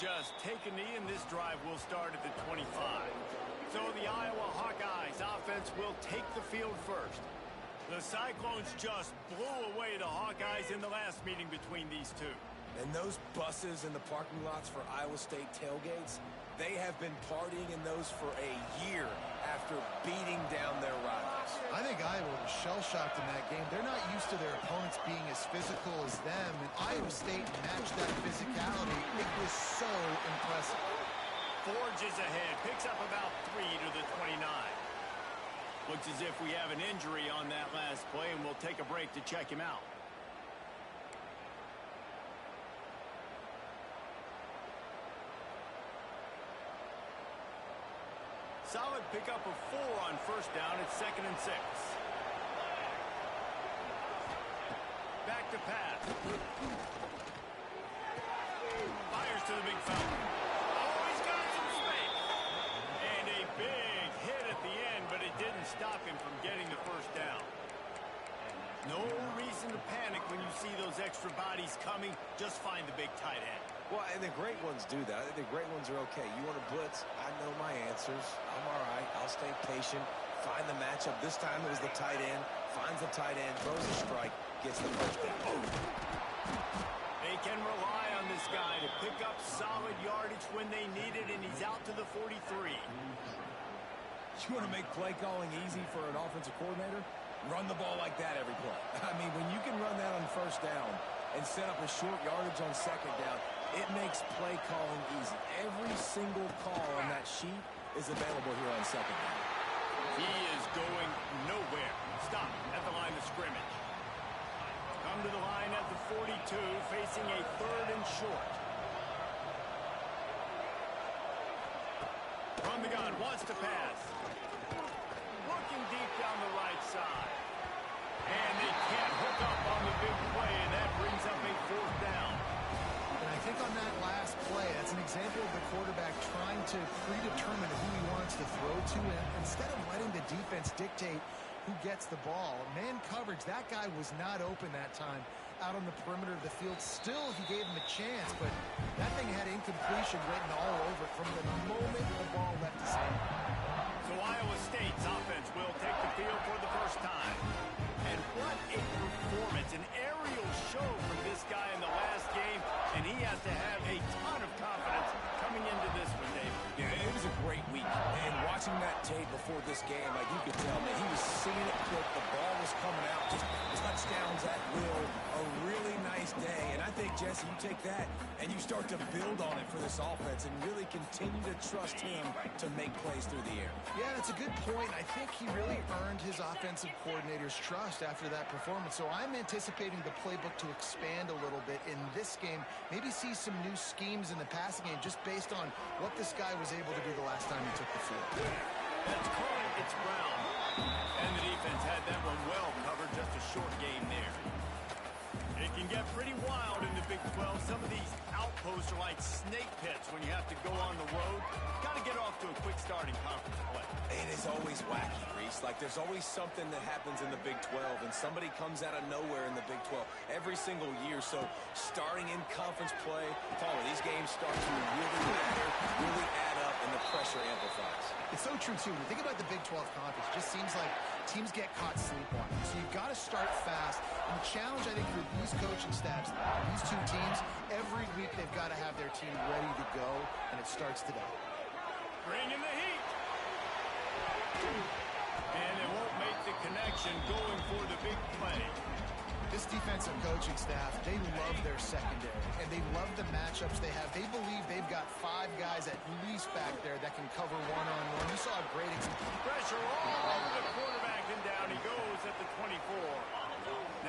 just take a knee, and this drive will start at the 25. So the Iowa Hawkeyes offense will take the field first. The Cyclones just blew away the Hawkeyes in the last meeting between these two. And those buses in the parking lots for Iowa State tailgates, they have been partying in those for a year after beating down their rivals. I think Iowa was shell-shocked in that game. They're not used to their opponents being as physical as them, and Iowa State matched that physicality. It was so impressive. Forges ahead, picks up about 3 to the 29. Looks as if we have an injury on that last play, and we'll take a break to check him out. Solid pickup of 4 on first down. It's 2nd and 6. Back to pass. Fires to the big fountain. Oh, he's got some space. And a big hit at the end, but it didn't stop him from getting the first down. No reason to panic when you see those extra bodies coming. Just find the big tight end. Well, and the great ones do that. I think the great ones are okay. You want to blitz? I know my answers. I'm all right. I'll stay patient. Find the matchup. This time it was the tight end. Finds the tight end. Throws a strike. Gets the first down. They can rely on this guy to pick up solid yardage when they need it, and he's out to the 43. You want to make play calling easy for an offensive coordinator? Run the ball like that every play. I mean, when you can run that on first down and set up a short yardage on second down, it makes play calling easy. Every single call on that sheet is available here on second down. He is going nowhere. Stop at the line of scrimmage. Come to the line at the 42, facing a 3rd and short. From the gun, wants to pass. Looking deep down the right side. And they can't hook up on the big play, and that brings up a 4th down. And I think on that last play, that's an example of the quarterback trying to predetermine who he wants to throw to, and instead of letting the defense dictate who gets the ball. Man coverage, that guy was not open that time out on the perimeter of the field. Still, he gave him a chance, but that thing had incompletion written all over it from the moment the ball left his hand. So Iowa State's offense will take the field for the first time. And what a performance, an aerial show from this guy in the last game, and he has to have a ton of confidence coming into this one, David. Yeah, it was a great week, and watching that tape before this game, like you could tell, man, he was seeing it click, the ball was coming out, just touchdowns at will, a really nice day, and I think, Jesse, you take that and you start to build on it for this offense and really continue to trust him to make plays through the air. Yeah, that's a good point. I think he really earned his offensive coordinator's trust after that performance, so I'm anticipating the playbook to expand a little bit in this game, maybe see some new schemes in the passing game just based on what this guy was able to do the last time he took the field. That's calling. It's Brown. And the defense had that one well covered, just a short game there. It can get pretty wild in the Big 12. Some of these outposts are like snake pits when you have to go on the road. Got to get off to a quick start in conference play. It is always wacky, Reese. Like, there's always something that happens in the Big 12, and somebody comes out of nowhere in the Big 12 every single year. So, starting in conference play, these games start to really matter, really add up, and the pressure amplifies. It's so true, too. When you think about the Big 12 conference, it just seems like teams get caught sleepwalking. So you've got to start fast. And the challenge, I think, for these coaching staffs, these two teams, every week they've got to have their team ready to go, and it starts today. Bring in the heat. And it won't make the connection going for the big play. This defensive coaching staff, they love their secondary, and they love the matchups they have. They believe they've got 5 guys at least back there that can cover one-on-one. You saw a great example. Pressure all over the quarterback, and down he goes at the 24.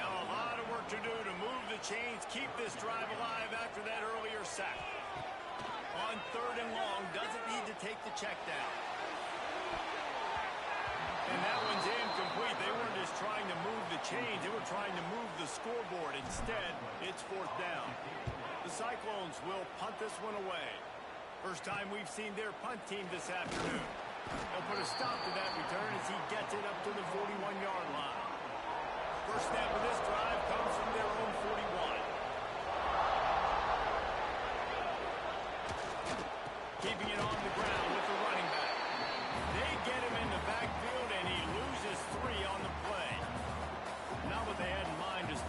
Now a lot of work to do to move the chains, keep this drive alive after that earlier sack. On 3rd and long, doesn't need to take the check down. And that one's incomplete. They weren't just trying to move the chains. They were trying to move the scoreboard. Instead, it's 4th down. The Cyclones will punt this one away. First time we've seen their punt team this afternoon. They'll put a stop to that return as he gets it up to the 41-yard line. First snap of this drive comes from their own 41.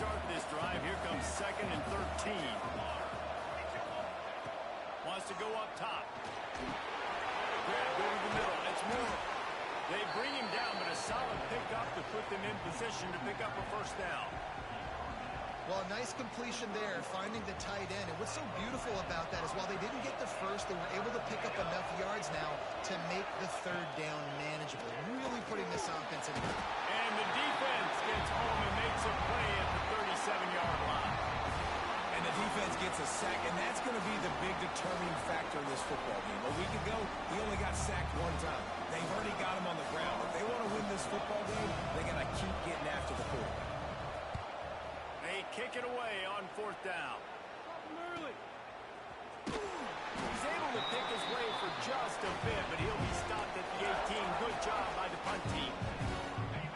start this drive. Here comes 2nd and 13. Wants to go up top. Grab, go to the middle. It's Moore. They bring him down, but a solid pickup to put them in position to pick up a first down. Well, a nice completion there, finding the tight end. And what's so beautiful about that is while they didn't get the first, they were able to pick up enough yards now to make the third down manageable. Really putting this offense in. And the defense gets home and makes a play at the 37-yard line. And the defense gets a sack, and that's going to be the big determining factor in this football game. A week ago, he only got sacked one time. They've already got him on the ground. If they want to win this football game, they got to keep getting after the quarterback. They kick it away on 4th down. He's able to pick his way for just a bit, but he'll be stopped at the 18. Good job by the punt team.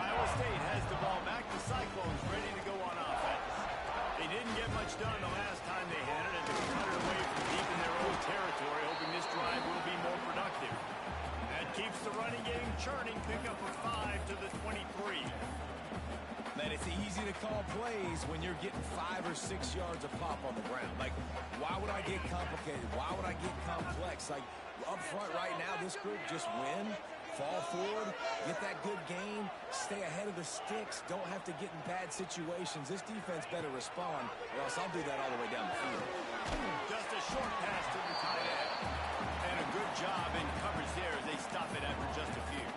Iowa State has the ball back. The Cyclones ready to go on offense. They didn't get much done the last time they had it, and they cut it away from deep in their own territory, hoping this drive will be more productive. That keeps the running game churning. Pick up a 5 to the 23. Man, it's easy to call plays when you're getting 5 or 6 yards a pop on the ground. Like, why would I get complicated? Why would I get complex? Like, up front right now, this group just win, fall forward, get that good gain, stay ahead of the sticks, don't have to get in bad situations. This defense better respond, or else I'll do that all the way down the field. Just a short pass to the tight end. And a good job in coverage there as they stop it after just a few.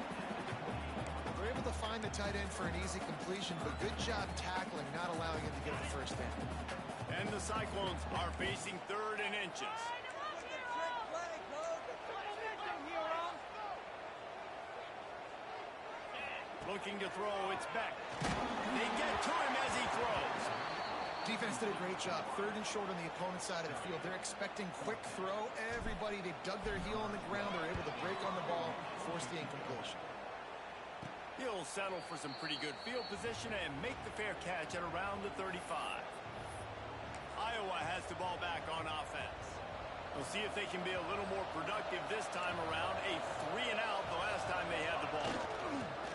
They're able to find the tight end for an easy completion, but good job tackling, not allowing him to get the first down. And the Cyclones are facing 3rd and inches. Looking to throw, it's Beck. They get to him as he throws. Defense did a great job. 3rd and short on the opponent's side of the field. They're expecting quick throw. Everybody, they dug their heel on the ground. They're able to break on the ball, force the incompletion. He'll settle for some pretty good field position and make the fair catch at around the 35. Iowa has the ball back on offense. We'll see if they can be a little more productive this time around. A 3-and-out the last time they had the ball.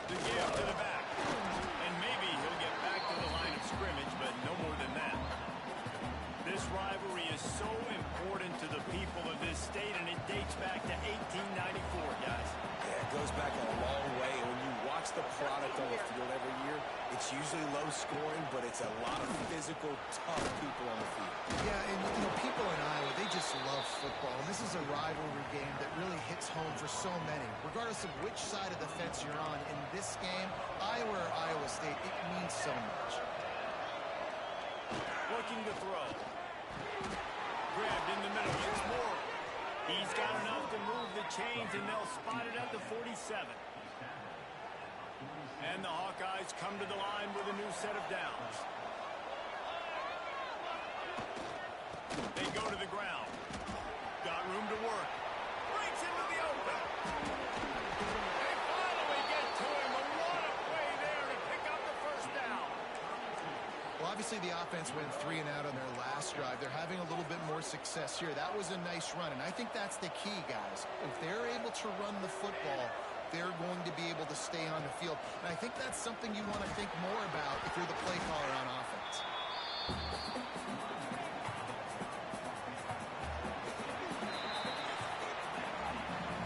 The give to the back. And maybe he'll get back to the line of scrimmage, but no more than that. This rivalry is so important to the people of this state, and it dates back to 1894, guys. Yeah, it goes back a long way. When you watch the product on the field every year, it's usually low scoring, but it's a lot of physical, tough people on the field. Yeah, and people in Iowa, they just love football. And this is a rivalry game that really hits home for so many. Regardless of which side of the fence you're on, in this game, Iowa or Iowa State, it means so much. Looking to throw. Grabbed in the middle. It's Moore. He's got enough to move the chains, and they'll spot it at the 47. And the Hawkeyes come to the line with a new set of downs. They go to the ground. Got room to work. Breaks into the open. They finally get to him. And what a play there to pick up the first down. Well, obviously the offense went 3-and-out on their last drive. They're having a little bit more success here. That was a nice run, and I think that's the key, guys. If they're able to run the football, they're going to be able to stay on the field. And I think that's something you want to think more about if you're the play caller on offense.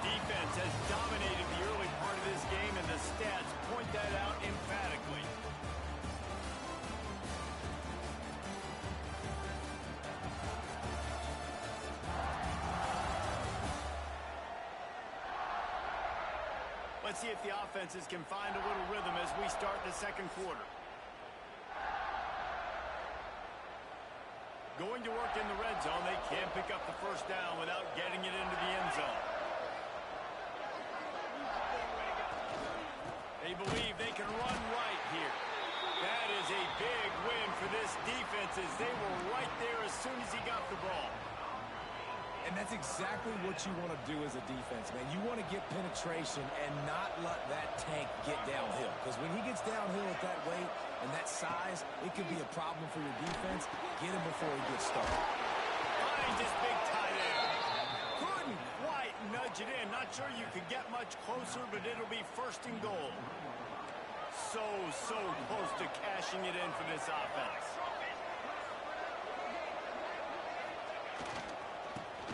Defense has dominated the early part of this game, and the stats point that out emphatically. Let's see if the offenses can find a little rhythm as we start the second quarter. Going to work in the red zone. They can't pick up the first down without getting it into the end zone. They believe they can run right here. That is a big win for this defense as they were right there as soon as he got the ball. And that's exactly what you want to do as a defense, man. You want to get penetration and not let that tank get downhill. Because when he gets downhill at that weight and that size, it could be a problem for your defense. Get him before he gets started. Finds this big tight end. Couldn't quite nudge it in. Not sure you could get much closer, but it'll be 1st and goal. so close to cashing it in for this offense.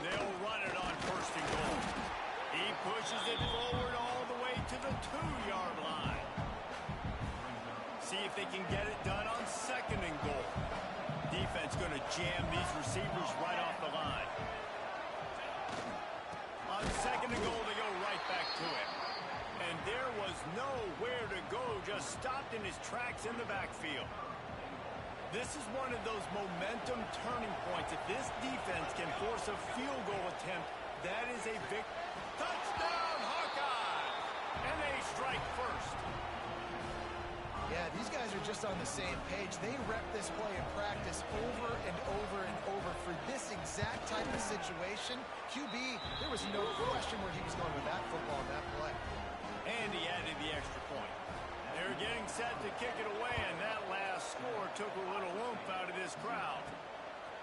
They'll run it on first and goal. He pushes it forward all the way to the 2-yard line. See if they can get it done on second and goal. Defense going to jam these receivers right off the line. On second and goal, they go right back to him. And there was nowhere to go, just stopped in his tracks in the backfield. This is one of those momentum turning points. If this defense can force a field goal attempt, that is a big touchdown, Hawkeye! And they strike first. Yeah, these guys are just on the same page. They rep this play in practice over and over and over for this exact type of situation. QB, there was no question where he was going with that football in that play. And he added the extra point. They're getting set to kick it away, and that last score took a little oomph out of this crowd.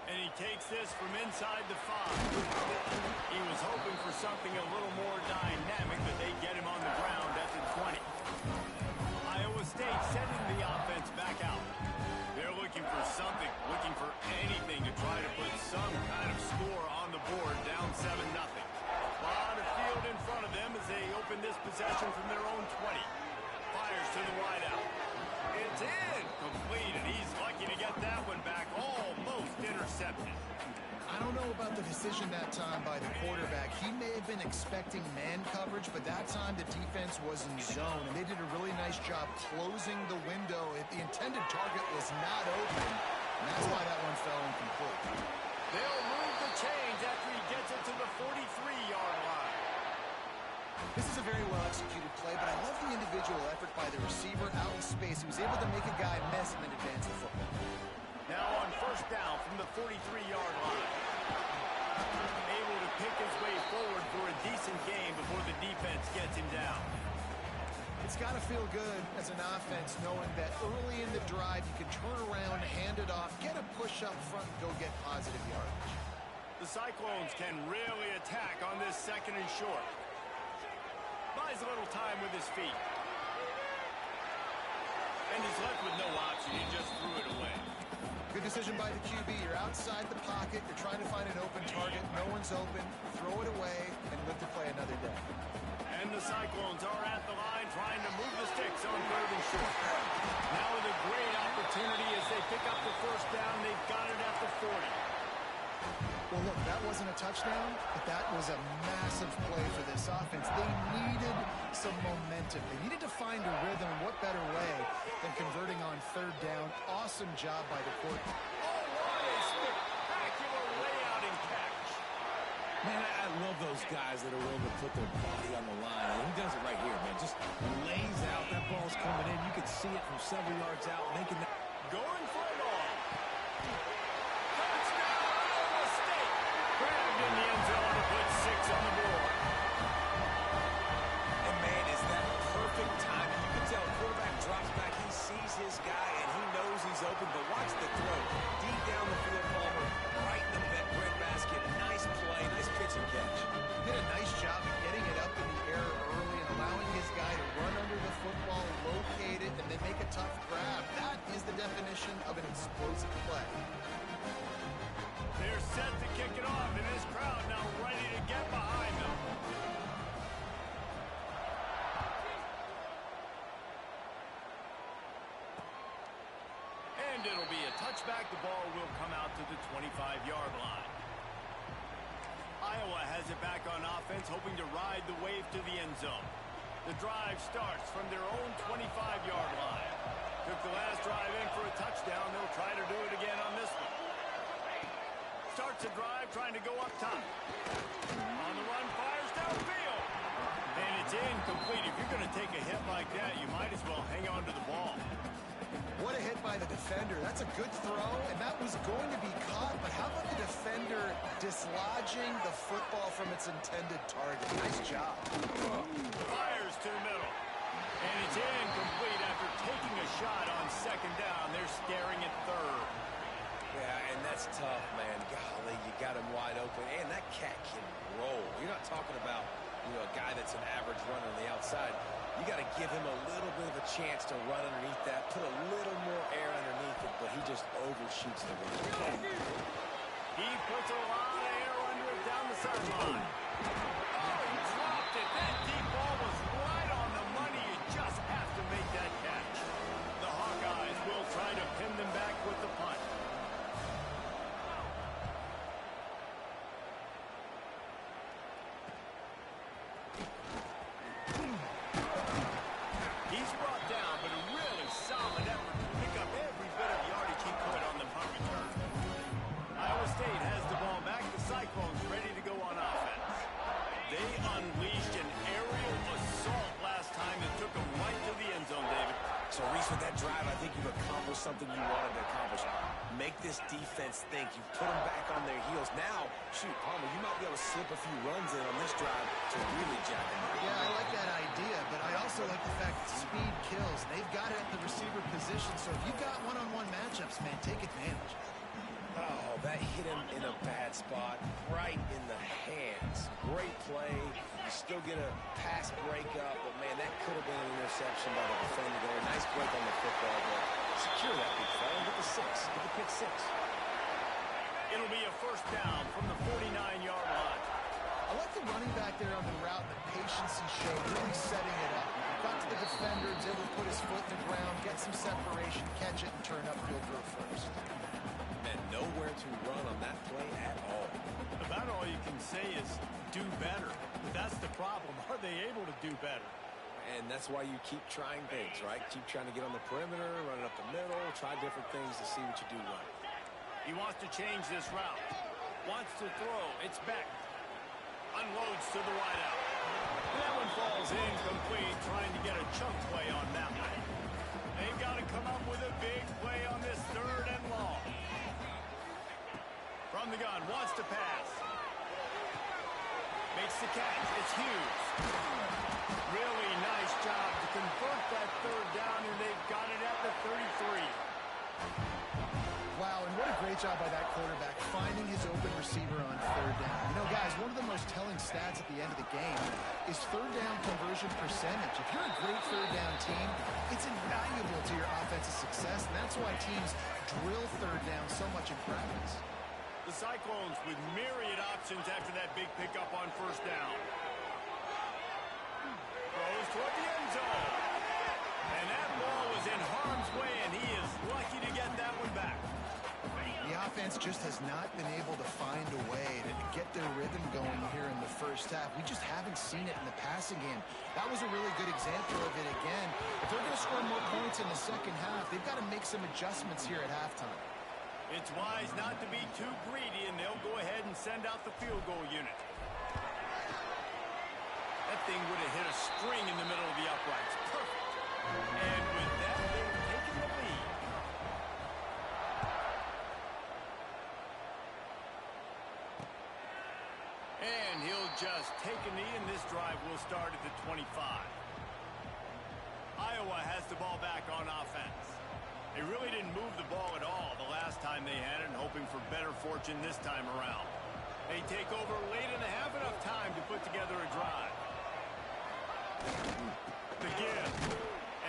And he takes this from inside the 5. He was hoping for something a little more dynamic, but they get him on the ground at the 20. Iowa State sending the offense back out. They're looking for something, looking for anything to try to put some kind of score on the board, down 7-0. A lot of field in front of them as they open this possession from their own 20. Fires to the wideout. It's in, complete, and he's lucky to get that one back, almost intercepted. I don't know about the decision that time by the quarterback. He may have been expecting man coverage, but that time the defense was in zone, and they did a really nice job closing the window. If the intended target was not open, and that's why that one fell incomplete. They'll move the chains after he gets it to the 43-yard line. This is a very well-executed play, but I love the individual effort by the receiver out in space. He was able to make a guy miss and then advance the football. Now on first down from the 43-yard line. Able to pick his way forward for a decent game before the defense gets him down. It's got to feel good as an offense knowing that early in the drive you can turn around, hand it off, get a push up front, and go get positive yardage. The Cyclones can really attack on this second and short. Buys a little time with his feet. And he's left with no option. He just threw it away. Good decision by the QB. You're outside the pocket. You're trying to find an open target. No one's open. Throw it away and live to play another day. And the Cyclones are at the line trying to move the sticks on third and short. Now with a great opportunity as they pick up the first down. They've got it at the 40. Well, look, that wasn't a touchdown, but that was a massive play for this offense. They needed some momentum. They needed to find a rhythm. What better way than converting on third down? Awesome job by the quarterback. Oh, what a spectacular layout and catch. Man, I love those guys that are willing to put their body on the line. And he does it right here, man. Just lays out. That ball's coming in. You can see it from several yards out, making that. Going for it all. Touchdown, Iowa State. Grabbed in the end zone to put 6 on the board. And, man, is that perfect timing. You can tell quarterback drops back. He sees his guy, and he knows he's open. But watch the throw. Deep down the field, Palmer, right in the breadbasket. Nice play, nice pitch and catch. Did a nice job of getting it up in the air early and allowing his guy to run under the football, locate it, and then make a tough grab. That is the definition of an explosive play. They're set to kick it off, and this crowd now ready to get behind them. And it'll be a touchback. The ball will come out to the 25-yard line. Iowa has it back on offense, hoping to ride the wave to the end zone. The drive starts from their own 25-yard line. Took the last drive in for a touchdown. They'll try to do it again on this one. Starts the drive, trying to go up top. On the run, fires downfield. And it's incomplete. If you're going to take a hit like that, you might as well hang on to the ball. What a hit by the defender. That's a good throw, and that was going to be caught, but how about the defender dislodging the football from its intended target? Nice job. Fires to the middle. And it's incomplete after taking a shot on second down. They're staring at third. Yeah, and that's tough, man. Golly, you got him wide open. And that cat can roll. You're not talking about, a guy that's an average runner on the outside. You got to give him a little bit of a chance to run underneath that, put a little more air underneath it, but he just overshoots the rim. He puts a lot of air under it down the sideline. Oh, he dropped it. That deep ball was right on the money. You just have to make that catch. The Hawkeyes will try to pin them back with the punt. He's brought down, but a really solid effort to pick up every bit of yardage he could on the punt return. Iowa State has the ball back. The Cyclones ready to go on offense. They unleashed an aerial assault last time that took them right to the end zone, David. So, Reese, with that drive, I think you've accomplished something you wanted to accomplish. Make this defense think. You put them back on their heels. Now, shoot, Palmer, you might be able to slip a few runs in on this drive to really jack them up. Yeah, I like that idea, but I also like the fact that speed kills. They've got it at the receiver position, so if you've got one-on-one matchups, man, take advantage. Oh, that hit him in a bad spot, right in the hands. Great play. You still get a pass breakup, but, man, that could have been an interception by the defender there. Nice break on the football, but secure that big fella. Get the six. Get the pick six. It'll be a first down from the 49-yard line. I like the running back there on the route, the patience he showed, really setting it up. Got to the defender, was able to put his foot in the ground, get some separation, catch it, and turn upfield for a first. And nowhere to run on that play at all. About all you can say is do better. But that's the problem. Are they able to do better? And that's why you keep trying things, right? Keep trying to get on the perimeter, run it up the middle, try different things to see what you do right. He wants to change this route. Wants to throw. It's back. Unloads to the wideout. That one falls incomplete, trying to get a chunk play on that one. They've got to come up with a big play on this third and long. From the gun, wants to pass. Makes the catch. It's Hughes. Really nice job to convert that third down, and they've got it at the 33. Wow, and what a great job by that quarterback, finding his open receiver on third down. You know, guys, one of the most telling stats at the end of the game is third down conversion percentage. If you're a great third down team, it's invaluable to your offensive success, and that's why teams drill third down so much in practice. The Cyclones with myriad options after that big pickup on first down. Throws toward the end zone. And that ball was in harm's way, and he is lucky to get that one back. The offense just has not been able to find a way to get their rhythm going here in the first half. We just haven't seen it in the passing game. That was a really good example of it again. If they're going to score more points in the second half, they've got to make some adjustments here at halftime. It's wise not to be too greedy, and they'll go ahead and send out the field goal unit. That thing would have hit a string in the middle of the uprights. Perfect. And with that, they're taking the lead. And he'll just take a knee, and this drive will start at the 25. Iowa has the ball back on offense. They really didn't move the ball at all the last time they had it, and hoping for better fortune this time around. They take over late and have enough time to put together a drive. The give.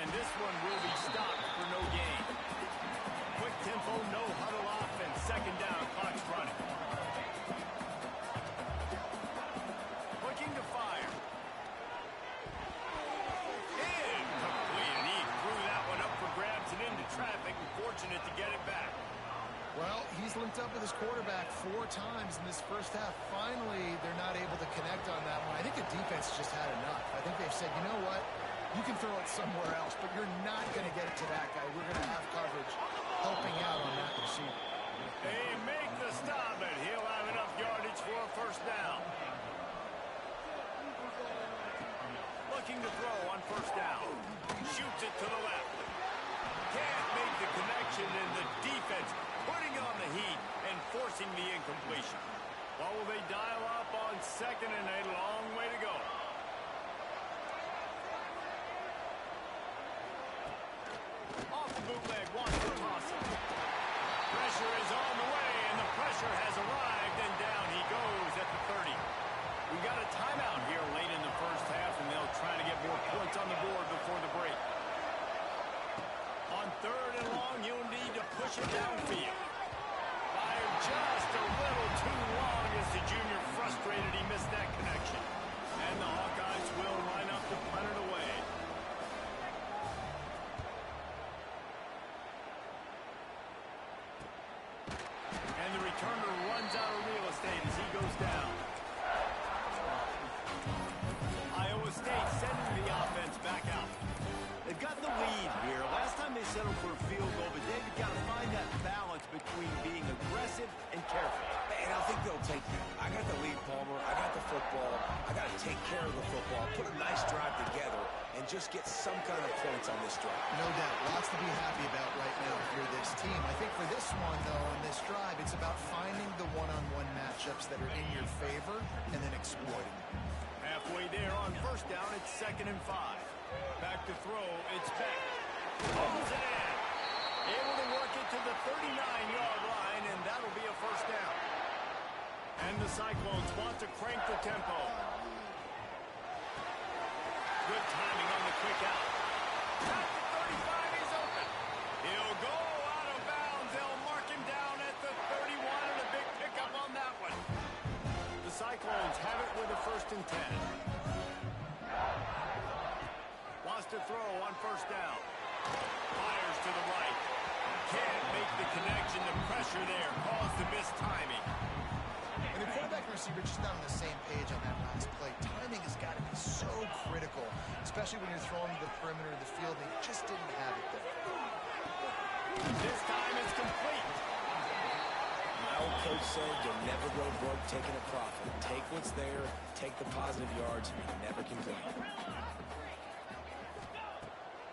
And this one will be stopped for no gain. Quick tempo, no huddle offense. Second down, clock's running. Looking to fire. Incomplete, and he threw that one up for grabs and into traffic, and fortunate to get it back. Well, he's linked up with his quarterback 4 times in this first half. Finally, they're not able to connect on that one. I think the defense just had enough. I think they've said, you know what? You can throw it somewhere else, but you're not going to get it to that guy. We're going to have coverage helping out on that receiver. They make the stop, and he'll have enough yardage for a first down. Looking to throw on first down. Shoots it to the left. Can't make the connection, and the defense putting on the heat and forcing the incompletion. Well, will they dial up on second, and a long way to go. Off the bootleg, wants to toss it. push it downfield. Fired just a little too long as the junior frustrated he missed that connection. And the Hawkeyes will line up to punt it away. And the returner runs out of real estate as he goes down. Iowa State sending the offense back out. They've got the lead here. Last time they settled for a field goal, but they've got to find that balance between being aggressive and careful. And I think they'll take that. I got the lead, Palmer. I got the football. I got to take care of the football, put a nice drive together, and just get some kind of points on this drive. No doubt. Lots to be happy about right now if you're this team. I think for this one, though, on this drive, it's about finding the one-on-one matchups that are in your favor and then exploiting them. Halfway there on first down, it's 2nd and 5. Back to throw, it's Beck. Pulls it in. Able to work it to the 39-yard line, and that'll be a first down. And the Cyclones want to crank the tempo. Good timing on the quick out. At the 35, he's open. He'll go out of bounds. They'll mark him down at the 31, and a big pickup on that one. The Cyclones have it with a 1st and 10. Wants to throw on first down. Fires to the right. Can't make the connection. The pressure there caused the missed timing. And the quarterback and receiver just not on the same page on that last play. Timing has got to be so critical, especially when you're throwing to the perimeter of the field. They just didn't have it there. This time it's complete. My old coach said you'll never go broke taking a profit. Take what's there, take the positive yards, and never complain.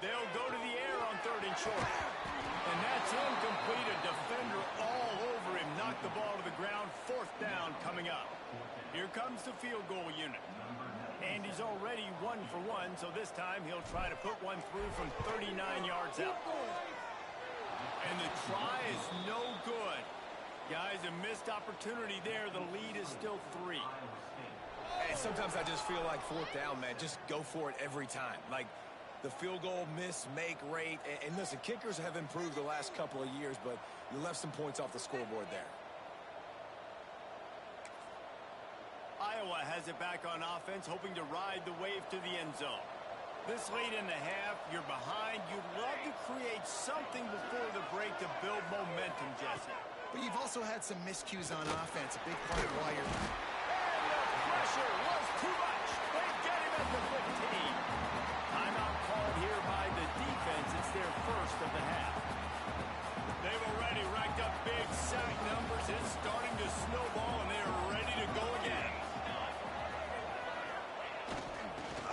They'll go to the air on 3rd and short. And that's incomplete. A defender all over him. Knocked the ball to the ground. 4th down coming up. Here comes the field goal unit. And he's already 1 for 1, so this time he'll try to put one through from 39 yards out. And the try is no good. Guys, a missed opportunity there. The lead is still 3. And sometimes I just feel like 4th down, man. Just go for it every time. Like, the field goal miss, make rate. And listen, kickers have improved the last couple of years, but you left some points off the scoreboard there. Iowa has it back on offense, hoping to ride the wave to the end zone. This late in the half, you're behind. You'd love to create something before the break to build momentum, Jesse. But you've also had some miscues on offense, a big part of why you're... And the pressure was too much. They get him at the 15. Timeout called here by the defense. It's their first of the half. They've already racked up big sack numbers. It's starting to snowball, and they're ready to go again.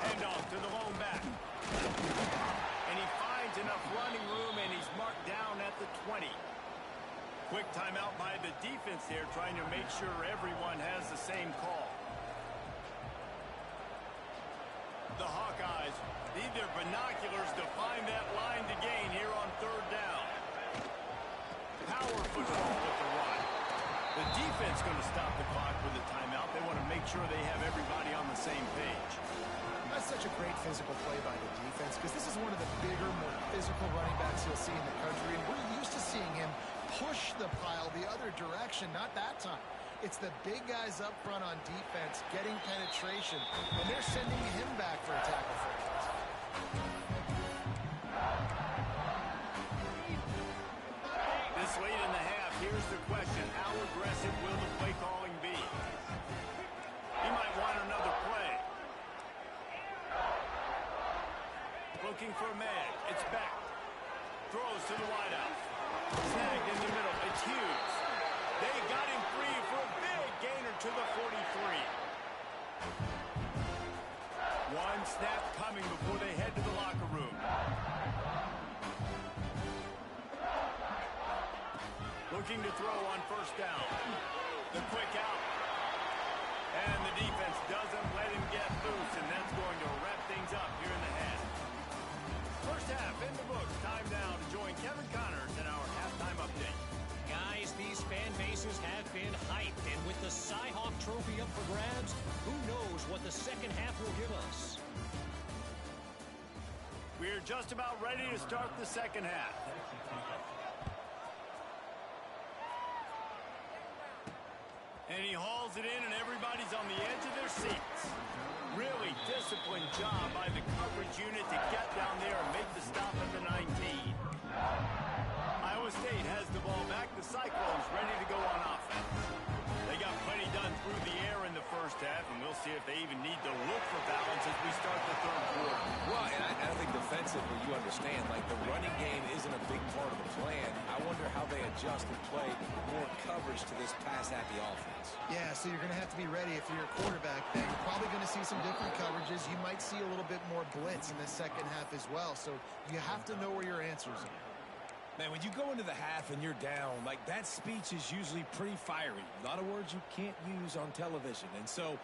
Hand off to the lone back. And he finds enough running room, and he's marked down at the 20. Quick timeout by the defense there, trying to make sure everyone has the same call. The Hawkeyes need their binoculars to find that line to gain here on 3rd down. Power football with the run. The defense going to stop the clock with a timeout. They want to make sure they have everybody on the same page. That's such a great physical play by the defense because this is one of the bigger, more physical running backs you'll see in the country, and we're used to seeing him push the pile the other direction. Not that time. It's the big guys up front on defense getting penetration, and they're sending him back for a tackle for loss. This late in the half, here's the question. How aggressive will the play calling be? He might want another play. Looking for a man. It's back. Throws to the wideout. Snagged in the middle. It's Hughes. They got him free for a big gainer to the 43. One snap coming before they head to the locker room. Looking to throw on first down. The quick out. And the defense doesn't let him get loose, and that's going to wrap things up here in the half. First half in the books. Time now to join Kevin Connors in our halftime update. Guys, these fan bases have been hyped, and with the Cy-Hawk Trophy up for grabs, who knows what the second half will give us. We're just about ready to start the second half. drills it in, and everybody's on the edge of their seats. Really disciplined job by the coverage unit to get down there and make the stop at the 19. Iowa State has the ball back. The Cyclones ready to go on offense. They got plenty done through the air in the first half, and we'll see if they even need to look for balance as we start the third quarter. Well, and I think defensively, you understand, like the running game isn't a big part of the plan. I wonder how they adjust and play more coverage to this pass-happy offense. Yeah, so you're going to have to be ready if you're a quarterback. Then you're probably going to see some different coverages. You might see a little bit more blitz in the second half as well. So you have to know where your answers are. Man, when you go into the half and you're down, like that speech is usually pretty fiery. A lot of words you can't use on television. And so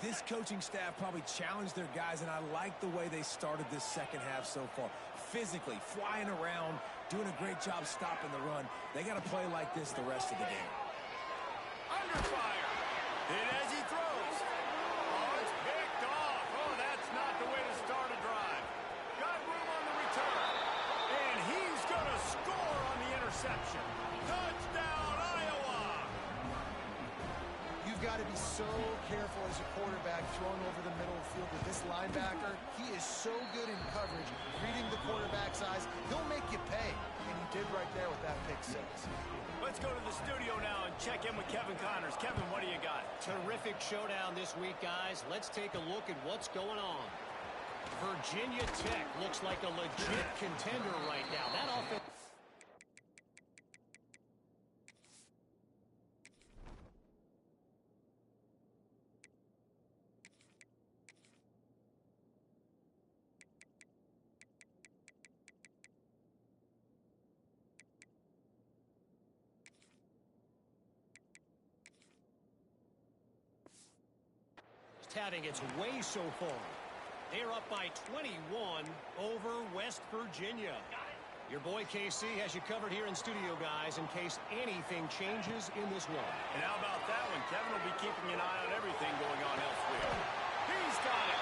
this coaching staff probably challenged their guys, and I like the way they started this second half so far. Physically, flying around, doing a great job stopping the run. They got to play like this the rest of the game. Under fire. Hit as he throws. Oh, it's picked off. Oh, that's not the way to start a drive. Got room on the return. And he's going to score on the interception. Touchdown, Iowa! You've got to be so careful as a quarterback throwing over the middle of the field with this linebacker. He is so good in coverage, reading the quarterback's eyes. He'll make you pay, and he did right there with that pick six. Let's go to the studio now and check in with Kevin Connors. Kevin, what do you got? Terrific showdown this week, guys. Let's take a look at what's going on. Virginia Tech looks like a legit contender right now. That offense... having its way so far. They're up by 21 over West Virginia. Your boy KC has you covered here in studio, guys, in case anything changes in this one. And how about that one? Kevin will be keeping an eye on everything going on elsewhere. He's got it.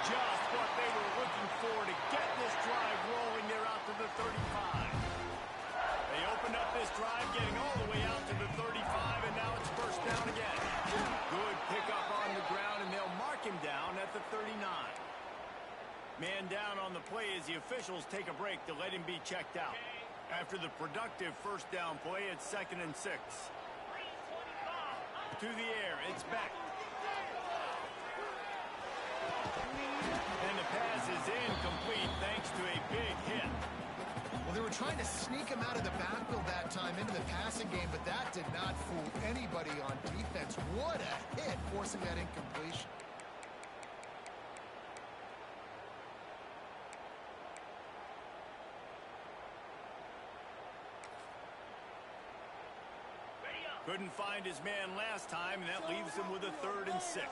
Just what they were looking for to get this drive rolling. They're out to the 35. They opened up this drive, getting all the way out to the 35, and now it's first down again. Good pickup on the ground, and they'll mark him down at the 39. Man down on the play as the officials take a break to let him be checked out. After the productive first down play, it's 2nd and 6. To the air, it's back. And the pass is incomplete thanks to a big hit. Well, they were trying to sneak him out of the backfield that time into the passing game, but that did not fool anybody on defense. What a hit, forcing that incompletion. Couldn't find his man last time, and that leaves him with a 3rd and 6.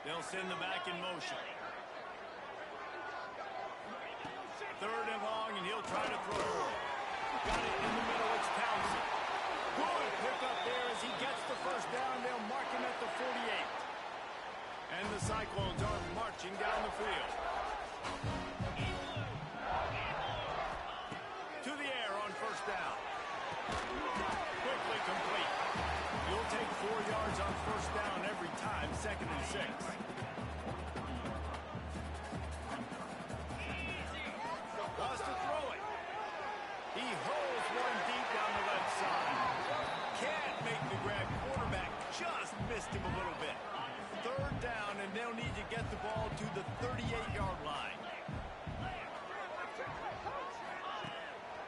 They'll send the back in motion. 3rd and long, and he'll try to throw for it. Got it in the middle, it's Townsend. Good pickup there as he gets the first down. They'll mark him at the 48. And the Cyclones are marching down the field. To the air on first down. Quickly complete. You'll take 4 yards on first down every time, 2nd and 6. Wants to throw it. He holds one deep down the left side. Can't make the grab. Quarterback just missed him a little bit. 3rd down, and they'll need to get the ball to the 38-yard line.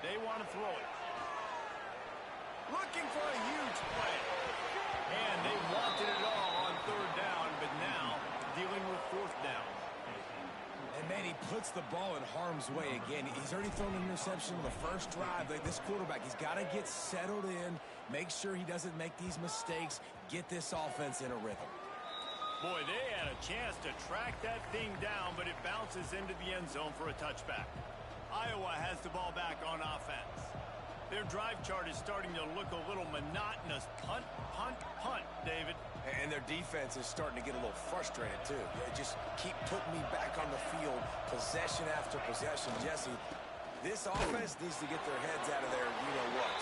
They want to throw it. Looking for a huge play. And they wanted it all on 3rd down, but now dealing with 4th down. And, man, he puts the ball in harm's way again. He's already thrown an interception on the first drive. Like this quarterback, he's got to get settled in, make sure he doesn't make these mistakes, get this offense in a rhythm. Boy, they had a chance to track that thing down, but it bounces into the end zone for a touchback. Iowa has the ball back on offense. Their drive chart is starting to look a little monotonous. Punt, punt, punt, David. And their defense is starting to get a little frustrated, too. They just keep putting me back on the field, possession after possession. Jesse, this offense needs to get their heads out of there, you-know-what.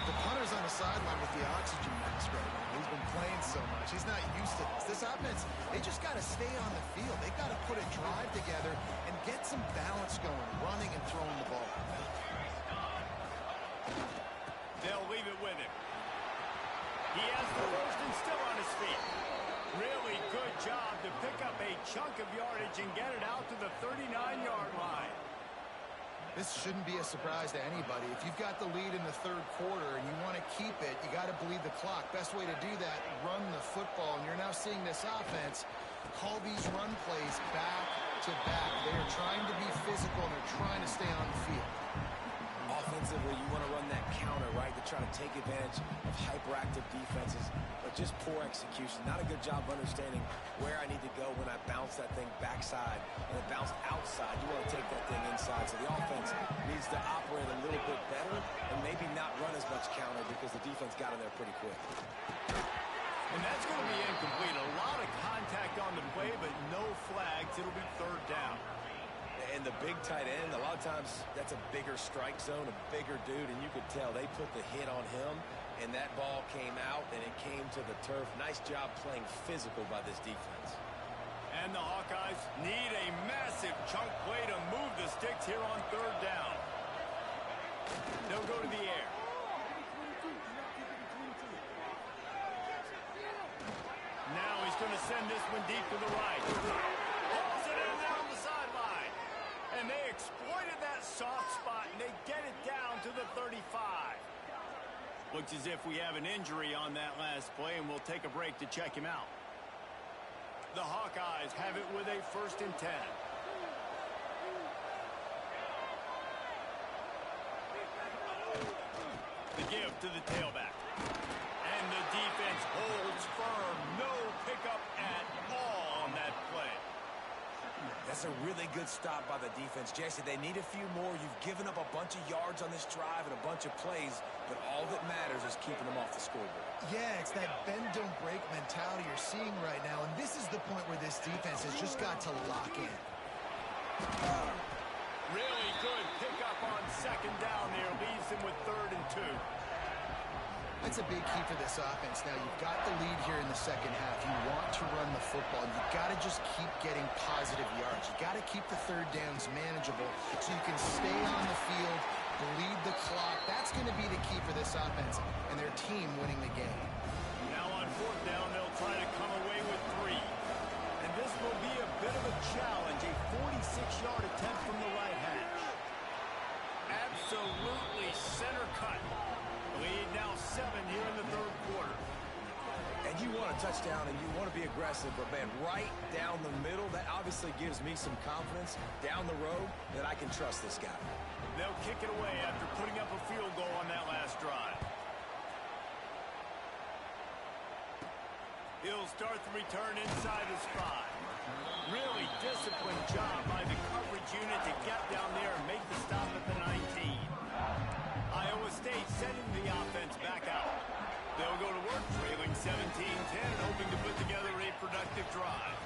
The punter's on the sideline with the oxygen mask right now. He's been playing stay on the field. They've got to put a drive together and get some balance going, running and throwing the ball. They'll leave it with him. He has the first and still on his feet. Really good job to pick up a chunk of yardage and get it out to the 39-yard line. This shouldn't be a surprise to anybody. If you've got the lead in the third quarter and you want to keep it, you got to bleed the clock. Best way to do that, run the football. And you're now seeing this offense call these run plays back to back. They are trying to be physical and they're trying to stay on the field. Offensively, you want to run that counter, right, to try to take advantage of hyperactive defenses, but just poor execution. Not a good job understanding where I need to go when I bounce that thing backside and it bounce outside. You want to take that thing inside, so the offense needs to operate a little bit better and maybe not run as much counter because the defense got in there pretty quick. And that's going to be incomplete. A lot of contact on the play, but no flags. It'll be third down. And the big tight end, a lot of times that's a bigger strike zone, a bigger dude, and you could tell they put the hit on him, and that ball came out, and it came to the turf. Nice job playing physical by this defense. And the Hawkeyes need a massive chunk play to move the sticks here on third down. They'll go to the air. Now he's going to send this one deep to the right. Pulls it in there on the sideline. And they exploited that soft spot, and they get it down to the 35. Looks as if we have an injury on that last play, and we'll take a break to check him out. The Hawkeyes have it with a 1st and 10. The give to the tailback. And the defense holds firm. No pickup at all on that play. That's a really good stop by the defense. Jesse, they need a few more. You've given up a bunch of yards on this drive and a bunch of plays, but all that matters is keeping them off the scoreboard. Yeah, it's that bend, don't break mentality you're seeing right now, and this is the point where this defense has just got to lock in. Really good pickup on second down there. Leaves them with 3rd and 2. That's a big key for this offense. Now, you've got the lead here in the second half. You want to run the football. You've got to just keep getting positive yards. You've got to keep the third downs manageable so you can stay on the field, bleed the clock. That's going to be the key for this offense and their team winning the game. Now on 4th down, they'll try to come away with 3. And this will be a bit of a challenge, a 46-yard attempt from the right hash. Absolutely center cut. Lead now 7 here in the third quarter. And you want a touchdown and you want to be aggressive, but man, right down the middle, that obviously gives me some confidence down the road that I can trust this guy. They'll kick it away after putting up a field goal on that last drive. He'll start the return inside his 5. Really disciplined job by the coverage unit to get down there and make the stop at the 19. Iowa State sending the offense back out. They'll go to work, trailing 17-10, hoping to put together a productive drive.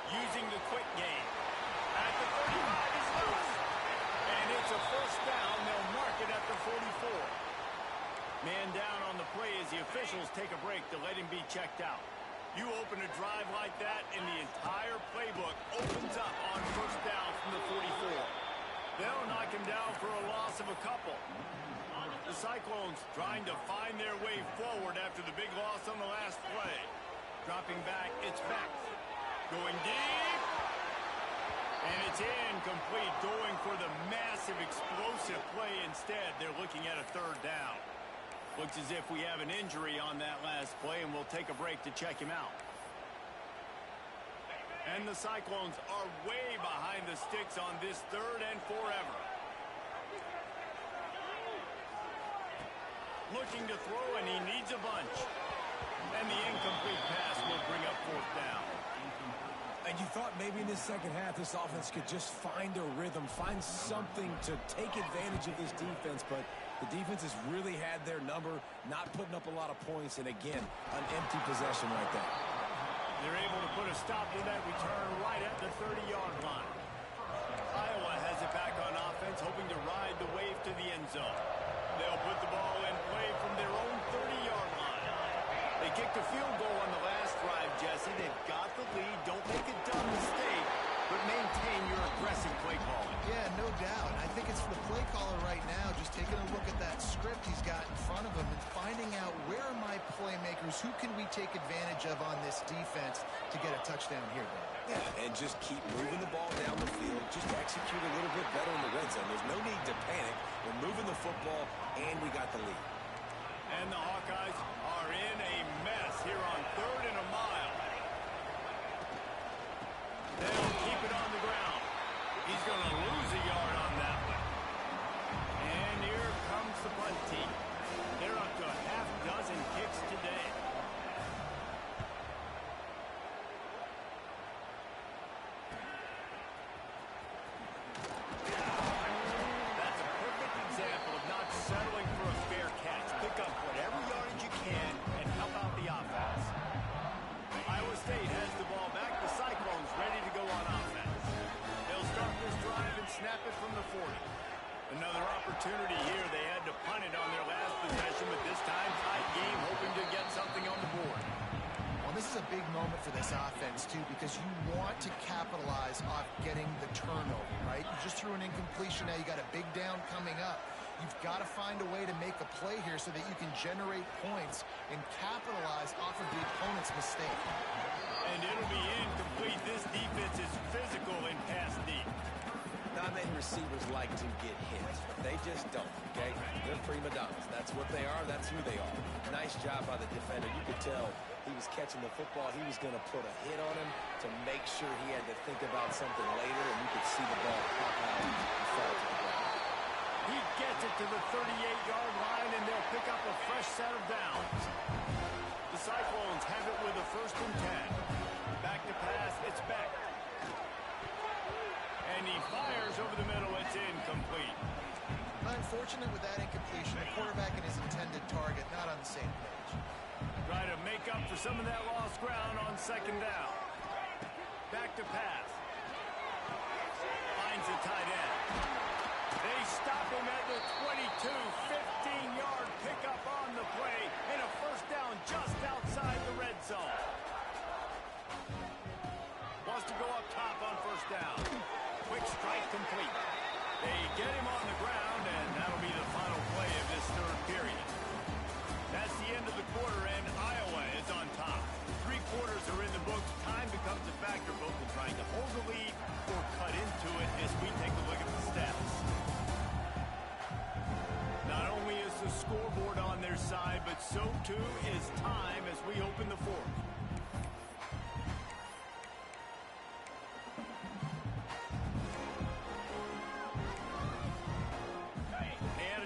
Using the quick game. At the 35, he's loose. And it's a first down. They'll mark it at the 44. Man down on the play as the officials take a break to let him be checked out. You open a drive like that, and the entire playbook opens up on first down from the 44. They'll knock him down for a loss of a couple. The Cyclones trying to find their way forward after the big loss on the last play. Dropping back, it's Beck. Going deep. And it's incomplete. Going for the massive explosive play instead. They're looking at a 3rd down. Looks as if we have an injury on that last play, and we'll take a break to check him out. And the Cyclones are way behind the sticks on this 3rd and forever. Looking to throw, and he needs a bunch. And the incomplete pass will bring up 4th down. And you thought maybe in this second half this offense could just find a rhythm, find something to take advantage of this defense, but the defense has really had their number, not putting up a lot of points, and again, an empty possession right there. They're able to put a stop to that return right at the 30-yard line. Iowa has it back on offense, hoping to ride the wave to the end zone. They'll put the ball in play from their own 30-yard line. They They kicked a field goal on the last drive, Jesse. They've got the lead. Don't make a dumb mistake, but maintain your aggressive play calling. Yeah, no doubt. I think it's for the play caller right now, just taking a look at that script he's got in front of him and finding out where are my playmakers, who can we take advantage of on this defense to get a touchdown here, Dave. Yeah, and just keep moving the ball down the field. Just execute a little bit better in the red zone. There's no need to panic. We're moving the football, and we got the lead. And the Hawkeyes are in a mess here on 3rd and a mile. They'll keep it on the ground. He's going to lose a yard on that one. And here comes the punt team. They're up to a half dozen kicks today. That's a perfect example of not settling for a fair catch. Pick up whatever yardage you can and help out the offense. Iowa State has the ball back. The Cyclones ready to go on offense. They'll start this drive and snap it from the 40. Another opportunity here. They had to punt it on their last possession, but this time tight game, hoping to get something on the board. Well, this is a big moment for this offense, too, because you want to capitalize off getting the turnover, right? You just threw an incompletion. Now you got a big down coming up. You've got to find a way to make a play here so that you can generate points and capitalize off of the opponent's mistake. And it'll be incomplete. This defense is physical in pass deep. Not many receivers like to get hit, but they just don't, okay? They're prima donnas. That's what they are. That's who they are. Nice job by the defender. You could tell he was catching the football. He was going to put a hit on him to make sure he had to think about something later, and you could see the ball pop out and fall to the ground. He gets it to the 38-yard line, and they'll pick up a fresh set of downs. The Cyclones have it with a 1st and 10. Back to pass. It's Beck. And he fires over the middle. It's incomplete. Unfortunate with that incompletion. The quarterback and his intended target not on the same page. Try to make up for some of that lost ground on 2nd down. Back to pass. Finds the tight end. They stop him at the 22. 15-yard pickup on the play. And a 1st down just outside the red zone. Wants to go up top on 1st down. Quick strike complete. They get him on the ground, and that'll be the final play of this 3rd period. That's the end of the quarter, and Iowa is on top. 3 quarters are in the books. Time becomes a factor both in trying to hold the lead or cut into it as we take a look at the stats. Not only is the scoreboard on their side, but so too is time as we open the 4th.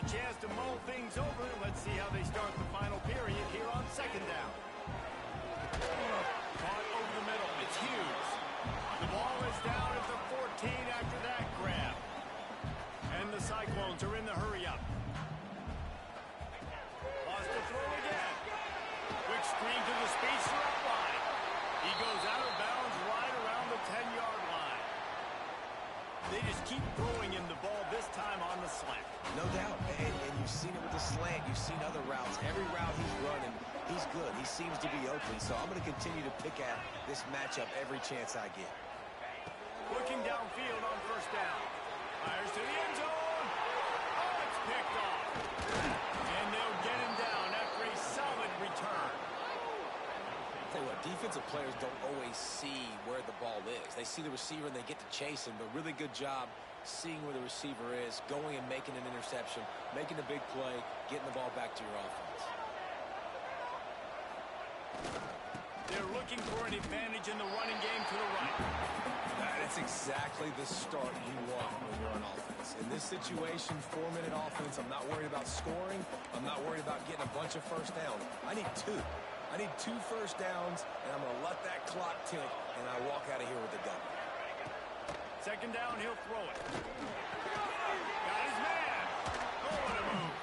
Chance to mull things over. Let's see how they start the final period here on 2nd down. Caught over the middle. It's Hughes. The ball is down at the 14 after that grab. And the Cyclones are in the hurry up. Lost the throw again. Quick screen to the speedster up wide. He goes out of bounds right around the 10-yard line. They just keep throwing him the ball, this time on the slant. No doubt, and you've seen it with the slant. You've seen other routes. Every route he's running, he's good. He seems to be open, so I'm going to continue to pick at this matchup every chance I get. Looking downfield on 1st down. Fires to the end zone. Oh, it's picked off. And they'll get him down after a solid return. Tell you what, defensive players don't always see where the ball is. They see the receiver and they get to chase him, but really good job seeing where the receiver is, going and making an interception, making a big play, getting the ball back to your offense. They're looking for an advantage in the running game to the right. That's exactly the start you want when you're on offense. In this situation, 4-minute offense, I'm not worried about scoring. I'm not worried about getting a bunch of 1st downs. I need 2. I need 2 1st downs, and I'm going to let that clock tick, and I walk out of here with the W. 2nd down, he'll throw it. Got his man. Oh, what a move.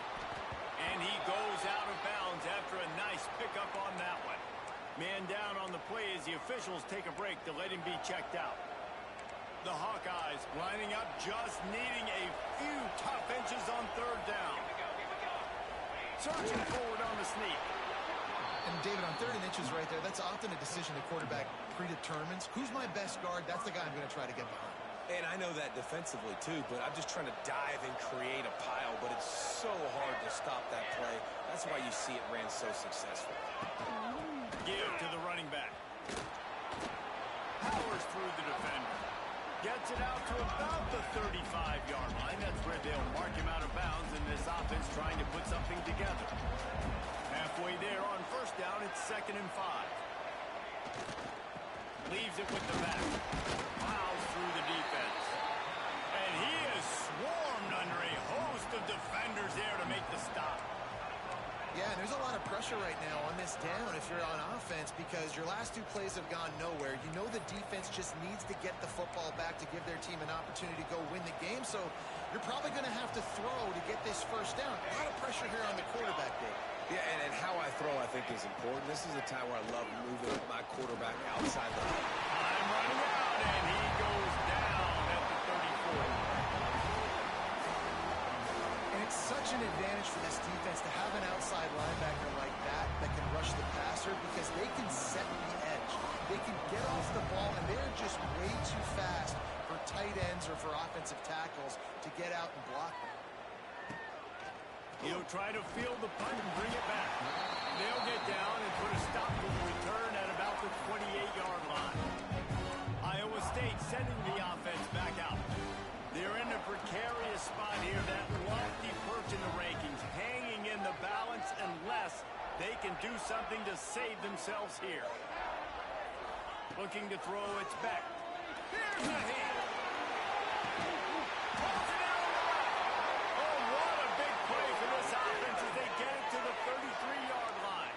And he goes out of bounds after a nice pickup on that one. Man down on the play as the officials take a break to let him be checked out. The Hawkeyes lining up, just needing a few tough inches on 3rd down. Searching forward on the sneak. And David, on 3rd and inches right there, that's often a decision the quarterback predetermines. Who's my best guard? That's the guy I'm going to try to get behind. And I know that defensively, too, but I'm just trying to dive and create a pile, but it's so hard to stop that play. That's why you see it ran so successful. Give to the running back. Powers through the defender. Gets it out to about the 35-yard line. That's where they'll mark him out of bounds, and this offense trying to put something together. Halfway there on 1st down, it's 2nd and 5. Leaves it with the back. Plows through the defense. And he is swarmed under a host of defenders there to make the stop. Yeah, and there's a lot of pressure right now on this down if you're on offense because your last 2 plays have gone nowhere. You know the defense just needs to get the football back to give their team an opportunity to go win the game, so you're probably going to have to throw to get this 1st down. A lot of pressure here on the quarterback, Dave. Yeah, and how I throw, I think, is important. This is a time where I love moving my quarterback outside the line. Time running out, and he goes down at the 34. And it's such an advantage for this defense to have an outside linebacker like that can rush the passer because they can set the edge. They can get off the ball, and they're just way too fast for tight ends or for offensive tackles to get out and block them. He'll try to field the punt and bring it back. They'll get down and put a stop to the return at about the 28-yard line. Iowa State sending the offense back out. They're in a precarious spot here, that lofty perch in the rankings, hanging in the balance unless they can do something to save themselves here. Looking to throw, it's back. Here's the hand. Toss it out on the right. Oh, what a big play for this offense as they get it to the 33-yard line.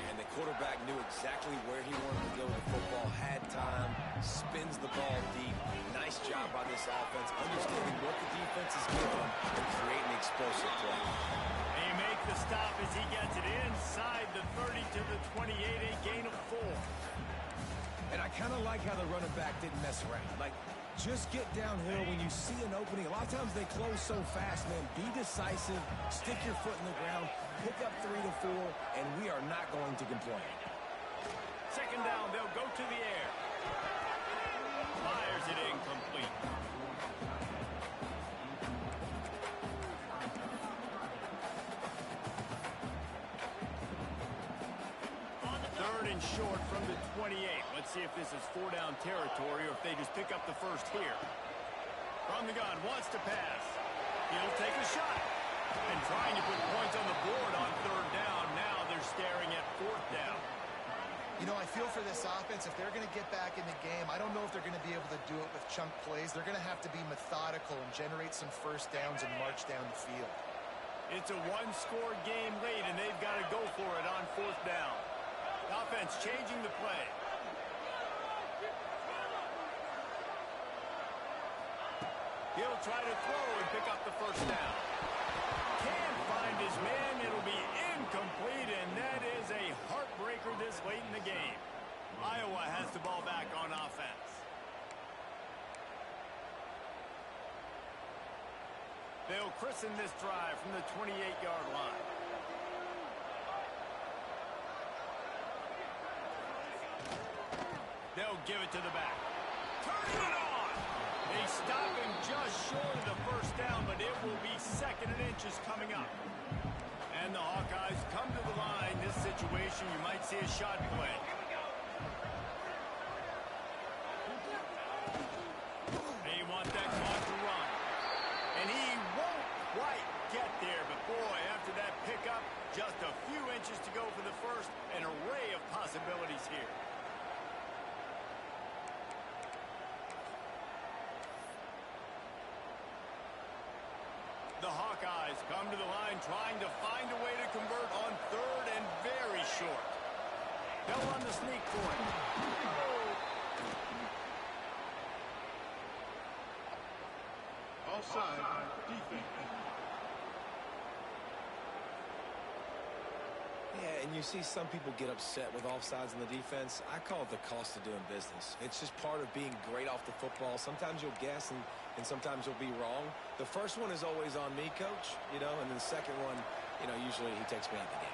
And the quarterback knew exactly where he wanted to go with the football, had time, spins the ball deep. Nice job by this offense, understanding what the defense is giving them and creating the explosive play. They make the stop as he gets it inside the 30 to the 28, a gain of 4. And I kind of like how the running back didn't mess around. Like, just get downhill when you see an opening. A lot of times they close so fast, man. Be decisive, stick your foot in the ground, pick up 3 to 4, and we are not going to complain. 2nd down, they'll go to the air. Fires it incomplete. Third and short from the 28. Let's see if this is 4-down territory or if they just pick up the 1st here. From the gun, wants to pass. He'll take a shot. And trying to put points on the board on 3rd down. Now they're staring at 4th down. You know, I feel for this offense, if they're going to get back in the game, I don't know if they're going to be able to do it with chunk plays. They're going to have to be methodical and generate some 1st downs and march down the field. It's a 1-score game late, and they've got to go for it on 4th down. Offense changing the play. He'll try to throw and pick up the 1st down. Can't find his man. It'll be incomplete, and that is a heartbreaker this late in the game. Iowa has the ball back on offense. They'll christen this drive from the 28-yard line. They'll give it to the back. Turning it on! They stop him just short of the 1st down, but it will be 2nd and inches coming up. And the Hawkeyes come to the line. This situation, you might see a shot play. They want that clock to run. And he won't quite get there, but boy, after that pickup, just a few inches to go for the 1st. An array of possibilities here. The Hawkeyes come to the line trying to find a way to convert on 3rd and very short. They'll run the sneak for it. Offside, defense. Yeah, and you see some people get upset with offsides in the defense. I call it the cost of doing business. It's just part of being great off the football. Sometimes you'll guess and sometimes you'll be wrong. The first one is always on me, Coach, and then the second one, usually he takes me out of the game.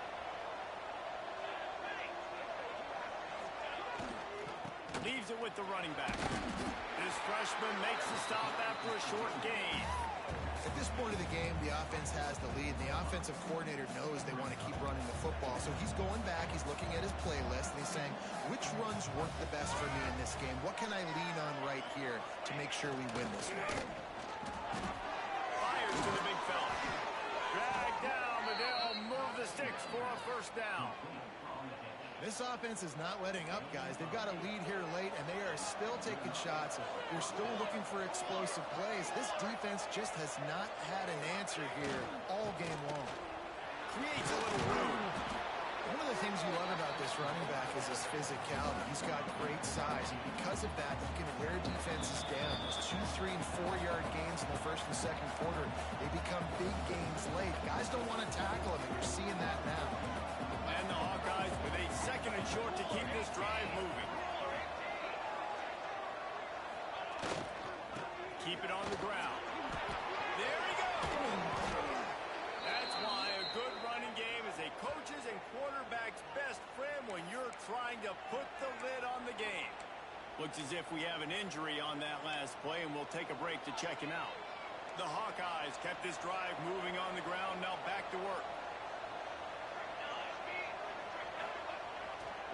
Leaves it with the running back. This freshman makes the stop after a short gain. At this point of the game, the offense has the lead. The offensive coordinator knows they want to keep running the football. So he's going back, he's looking at his playlist, and he's saying, which runs work the best for me in this game? What can I lean on right here to make sure we win this one? Fires to the big fella. Drag down, but they'll move the sticks for a first down. This offense is not letting up, guys. They've got a lead here late, and they are still taking shots. They're still looking for explosive plays. This defense just has not had an answer here all game long. Creates a little room. One of the things you love about this running back is his physicality. He's got great size, and because of that, he can wear defenses down. Those 2, 3, and 4-yard gains in the first and second quarter, they become big gains late. Guys don't want to tackle him, and you're seeing that now. And the Hawkeyes with a second and short to keep this drive moving. Keep it on the ground. There he goes. That's why a good running game is a coach's and quarterback's best friend when you're trying to put the lid on the game. Looks as if we have an injury on that last play, and we'll take a break to check him out. The Hawkeyes kept this drive moving on the ground. Now back to work.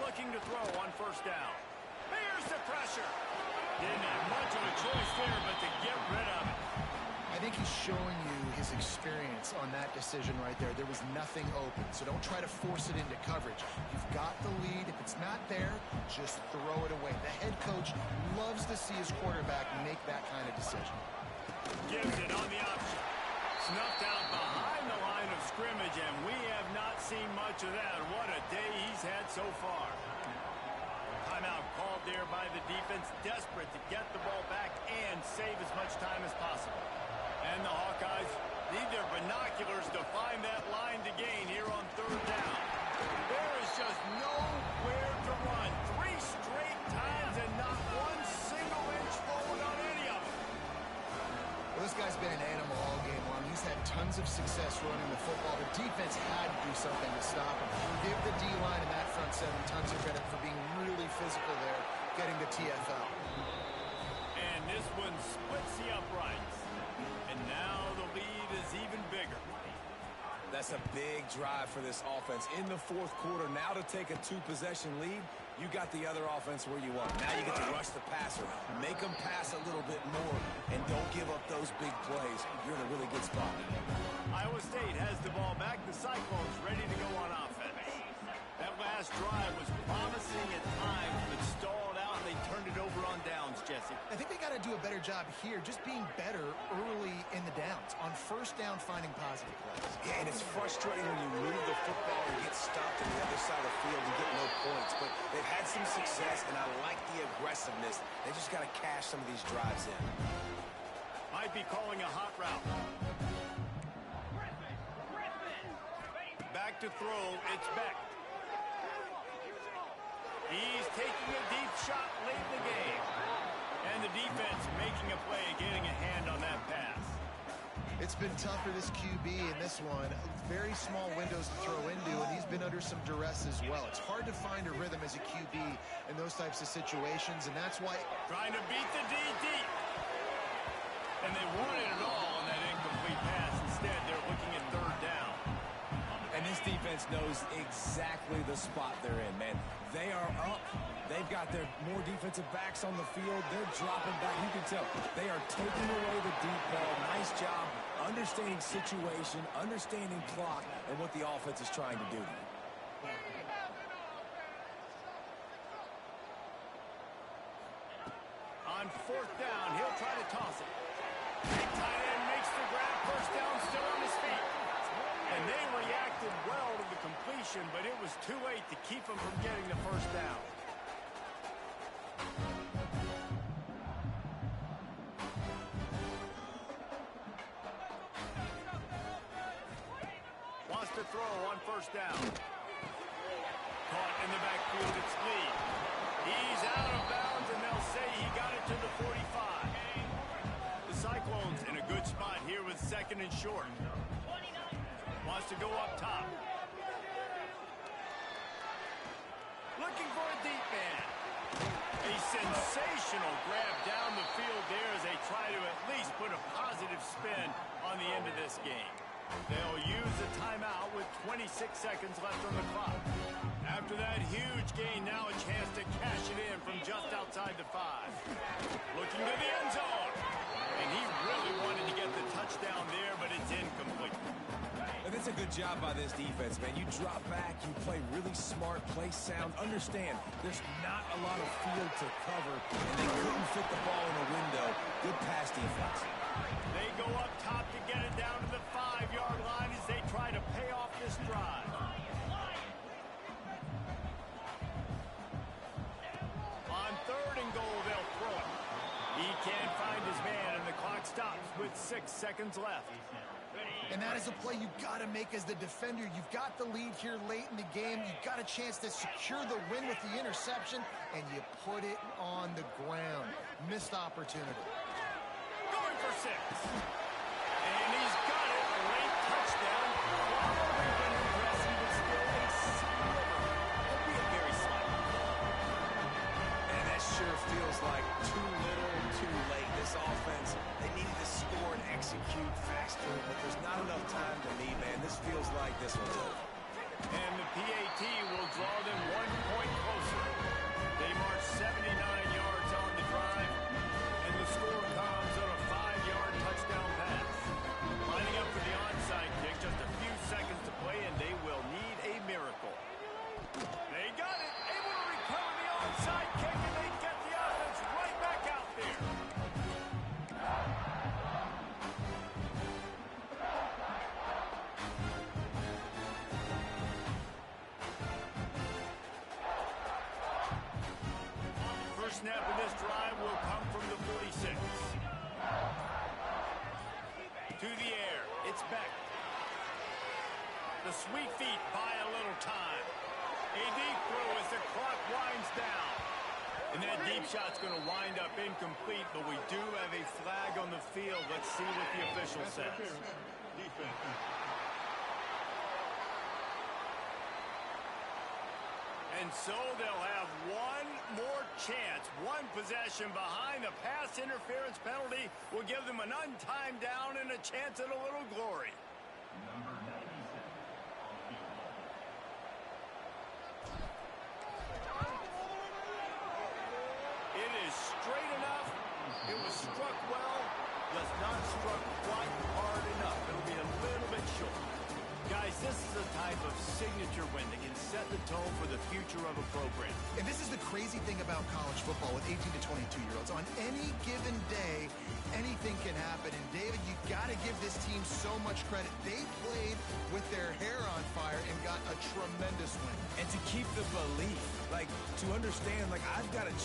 Looking to throw on first down. Here's the pressure. Didn't have much of a choice there, but to get rid of it. I think he's showing you his experience on that decision right there. There was nothing open, so don't try to force it into coverage. You've got the lead. If it's not there, just throw it away. The head coach loves to see his quarterback make that kind of decision. Gives it on the option. Snuffed out behind the line of scrimmage, and we have not seen much of that. What a day he's had so far. Timeout called there by the defense, desperate to get the ball back and save as much time as possible. And the Hawkeyes need their binoculars to find that line to gain here on third down. There is just nowhere to run. 3 straight times and not one single inch forward on any of them. Well, this guy's been an animal all game long. He's had tons of success running the football. The defense had to do something to stop him. Give the D-line and that front seven tons of credit for being really physical there, getting the TFL. And this one splits the uprights. And now the lead is even bigger. That's a big drive for this offense. In the fourth quarter, now to take a 2-possession lead, you got the other offense where you want. Now you get to rush the passer. Make them pass a little bit more, and don't give up those big plays. You're in a really good spot. Iowa State has the ball back. The Cyclones ready to go on offense. That last drive was promising at times, but stalled out, and they turned it over on downs, Jesse. I think they got to do a better job here, just being better early in the downs. On first down, finding positive plays. Yeah, and it's frustrating when you move the football and get stopped on the other side of the field and get no points. But they've had some success, and I like the aggressiveness. They just got to cash some of these drives in. Might be calling a hot route. Back to throw, it's Beck. He's taking a deep shot late in the game. And the defense making a play, getting a hand on that pass. It's been tough for this QB in this one. Very small windows to throw into, and he's been under some duress as well. It's hard to find a rhythm as a QB in those types of situations, and that's why... Trying to beat the D deep. And they wanted it all on that incomplete pass. Instead, they're looking at third down. And this defense knows exactly the spot they're in, man. They are up. They've got their more defensive backs on the field. They're dropping back. You can tell they are taking away the deep ball. Nice job understanding situation, understanding clock, and what the offense is trying to do. On fourth down, he'll try to toss it. Big tight end makes the grab. First down, still on his feet. And they reacted well to the completion, but it was too late to keep them from getting the first down. Wants to throw on first down. Caught in the backfield, it's Lee. He's out of bounds, and they'll say he got it to the 45. The Cyclones in a good spot here with second and short. Wants to go up top. Looking for a deep man. A sensational grab down the field there as they try to at least put a positive spin on the end of this game. They'll use a timeout with 26 seconds left on the clock. After that huge gain, now a chance to cash it in from just outside the 5. Looking to the end zone. And he really wanted to get the touchdown there, but it's incomplete. And it's a good job by this defense, man. You drop back, you play really smart, play sound. Understand, there's not a lot of field to cover, and they couldn't fit the ball in a window. Good pass defense. They go up top to get it down to the 5-yard line as they try to pay off this drive. On 3rd and goal, they'll throw it. He can't find his man, and the clock stops with 6 seconds left. And that is a play you've got to make as the defender. You've got the lead here late in the game. You've got a chance to secure the win with the interception, and you put it on the ground. Missed opportunity. Going for 6. And he's got it. A late touchdown. Probably been impressive, but still a sliver. Albeit very slight. And that sure feels like too little, too late. This offense, they needed to score and execute faster, but there's not enough time to me, man. This feels like this one's over. And the PAT will draw them 1 point closer. They march 79 yards on the drive, and the score comes on a 5-yard touchdown pass. Lining up for the onside kick, just a few seconds to play, and they will need a miracle. They got it, able to recover the onside kick, and they get the offense right back out there. First snap of this drive will come from the 46. To the air, it's Beck. The sweet feet buy a little time. A deep throw as the clock winds down. And that deep shot's going to wind up incomplete, but we do have a flag on the field. Let's see what the official says. And so they'll have one more chance. One possession behind. The pass interference penalty will give them an untimed down and a chance at a little glory. It is straight enough. It was struck well. Was not struck quite hard enough. It'll be a little bit short. Guys, this is the type of signature win that can set the tone for the future of a program. And this is the crazy thing about college football with 18 to 22-year-olds. On any given day, anything can happen. And, David, you got to give this team so much credit. They played with their hair on fire and got a tremendous win. And to keep the belief, like, to understand, like, I've got a chance.